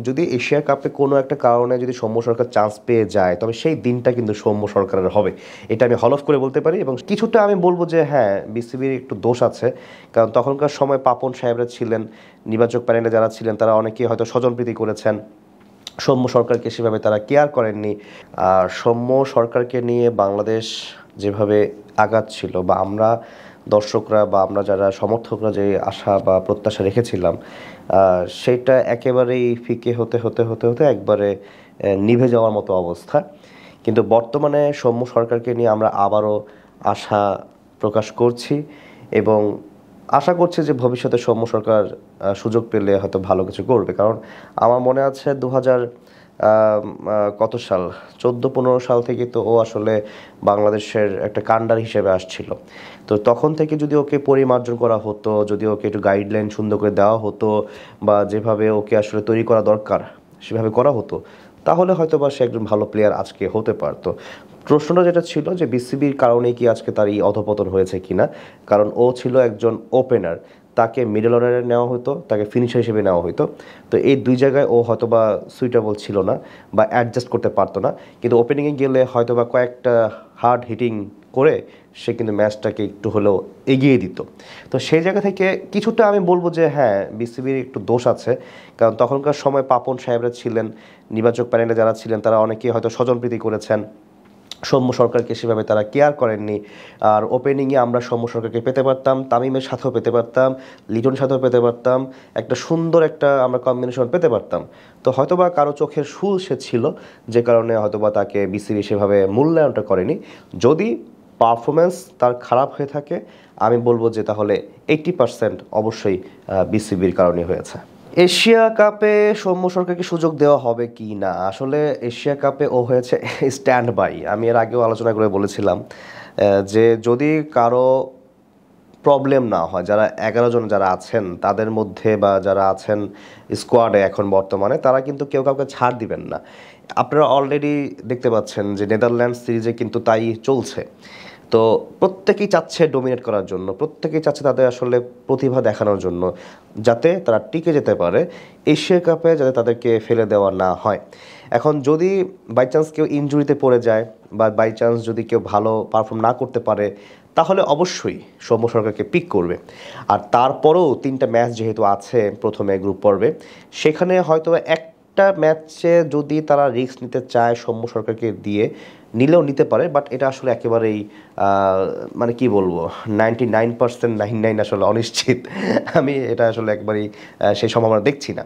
যদি এশিয়া কাপে কোনো একটা কারণে যদি সৌম্য সরকার চান্স পেয়ে যায় তবে সেই দিনটা কিন্তু সৌম্য সরকারের হবে, এটা আমি হলফ করে বলতে পারি। এবং কিছুটা আমি বলবো যে হ্যাঁ, বিসিবির একটু দোষ আছে, কারণ তখনকার সময় পাপন সাহেবরা ছিলেন, নির্বাচক প্যানেলে যারা ছিলেন তারা অনেকেই হয়তো স্বজনপ্রীতি করেছেন, সৌম্য সরকারকে সেভাবে তারা কেয়ার করেননি। আর সৌম্য সরকারকে নিয়ে বাংলাদেশ যেভাবে আগাচ্ছিল বা আমরা দর্শকরা বা আমরা যারা সমর্থকরা যে আশা বা প্রত্যাশা রেখেছিলাম, সেটা একেবারেই ফিকে হতে হতে হতে হতে একবারে নিভে যাওয়ার মতো অবস্থা। কিন্তু বর্তমানে সৌম্য সরকারকে নিয়ে আমরা আবারও আশা প্রকাশ করছি এবং আশা করছি যে ভবিষ্যতে সৌম্য সরকার সুযোগ পেলে হয়তো ভালো কিছু করবে। কারণ আমার মনে আছে 2000 কত সাল 14-15 সাল থেকে তো ও আসলে বাংলাদেশের একটা কাণ্ডার হিসেবে আসছিল। তো তখন থেকে যদি ওকে পরিমার্জন করা হতো, যদি ওকে একটু গাইডলাইন সুন্দর করে দেওয়া হতো বা যেভাবে ওকে আসলে তৈরি করা দরকার সেভাবে করা হতো, তাহলে হয়তো বা সে একজন ভালো প্লেয়ার আজকে হতে পারতো। প্রশ্নটা যেটা ছিল যে বিসিবির কারণে কি আজকে তার এই অধপতন হয়েছে কিনা, কারণ ও ছিল একজন ওপেনার, তাকে মিডল অর্ডারে নেওয়া হতো, তাকে ফিনিশার হিসেবে নেওয়া হতো। তো এই দুই জায়গায় ও হয়তো বা সুইটেবল ছিল না বা অ্যাডজাস্ট করতে পারতো না, কিন্তু ওপেনিংয়ে গেলে হয়তো বা কয়েকটা হার্ড হিটিং করে সে কিন্তু ম্যাচটাকে একটু হলেও এগিয়ে দিত। তো সেই জায়গা থেকে কিছুটা আমি বলবো যে হ্যাঁ, বিসিবির একটু দোষ আছে, কারণ তখনকার সময় পাপন সাহেবরা ছিলেন, নির্বাচক প্যানেলে যারা ছিলেন তারা অনেকেই হয়তো স্বজনপ্রীতি করেছেন, সৌম্য সরকারকে সেভাবে তারা কেয়ার করেননি। আর ওপেনিংয়ে আমরা সৌম্য সরকারকে পেতে পারতাম, তামিমের সাথেও পেতে পারতাম, লিটন সাথেও পেতে পারতাম, একটা সুন্দর একটা আমরা কম্বিনেশন পেতে পারতাম। তো হয়তোবা কারো চোখের শুল সে ছিল, যে কারণে হয়তোবা তাকে বিসিবি সেভাবে মূল্যায়নটা করেনি। যদি পারফরমেন্স তার খারাপ হয়ে থাকে, আমি বলবো যে তাহলে 80% অবশ্যই বিসিবির কারণে হয়েছে। এশিয়া কাপে সৌম্য সরকারকে সুযোগ দেওয়া হবে কি না, আসলে এশিয়া কাপে ও হয়েছে স্ট্যান্ড বাই। আমি এর আগেও আলোচনা করে বলেছিলাম যে যদি কারো প্রবলেম না হয়, যারা 11 জন যারা আছেন তাদের মধ্যে বা যারা আছেন স্কোয়াডে এখন বর্তমানে, তারা কিন্তু কেউ কাউকে ছাড় দিবেন না। আপনারা অলরেডি দেখতে পাচ্ছেন যে নেদারল্যান্ডস সিরিজে কিন্তু তাই চলছে। তো প্রত্যেকেই চাচ্ছে ডোমিনেট করার জন্য, প্রত্যেকেই চাচ্ছে তাদের আসলে প্রতিভা দেখানোর জন্য, যাতে তারা টিকে যেতে পারে এশিয়া কাপে, যাতে তাদেরকে ফেলে দেওয়া না হয়। এখন যদি বাই চান্স কেউ ইনজুরিতে পড়ে যায় বা বাই চান্স যদি কেউ ভালো পারফর্ম না করতে পারে, তাহলে অবশ্যই সৌম্য সরকারকে পিক করবে। আর তারপরেও 3টা ম্যাচ যেহেতু আছে প্রথমে গ্রুপ পর্বে, সেখানে হয়তো একটা ম্যাচে যদি তারা রিস্ক নিতে চায় সৌম্য সরকারকে দিয়ে, নিলেও নিতে পারে। বাট এটা আসলে একেবারেই মানে কি বলবো, 99% 99 আসলে অনিশ্চিত। আমি এটা আসলে একবারেই সেই সম্ভাবনা দেখছি না।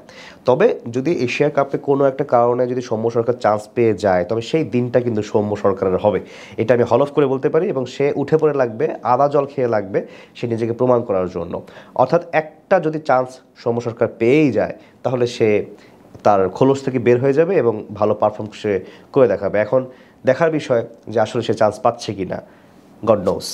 তবে যদি এশিয়া কাপে কোনো একটা কারণে যদি সৌম্য সরকার চান্স পেয়ে যায় তবে সেই দিনটা কিন্তু সৌম্য সরকারের হবে, এটা আমি হলফ করে বলতে পারি। এবং সে উঠে পড়ে লাগবে, আদা জল খেয়ে লাগবে সে নিজেকে প্রমাণ করার জন্য। অর্থাৎ একটা যদি চান্স সৌম্য সরকার পেয়েই যায়, তাহলে সে তার খোলস থেকে বের হয়ে যাবে এবং ভালো পারফর্ম সে করে দেখাবে। এখন দেখার বিষয় যে আসলে সে চান্স পাচ্ছে কি না, গড নোস।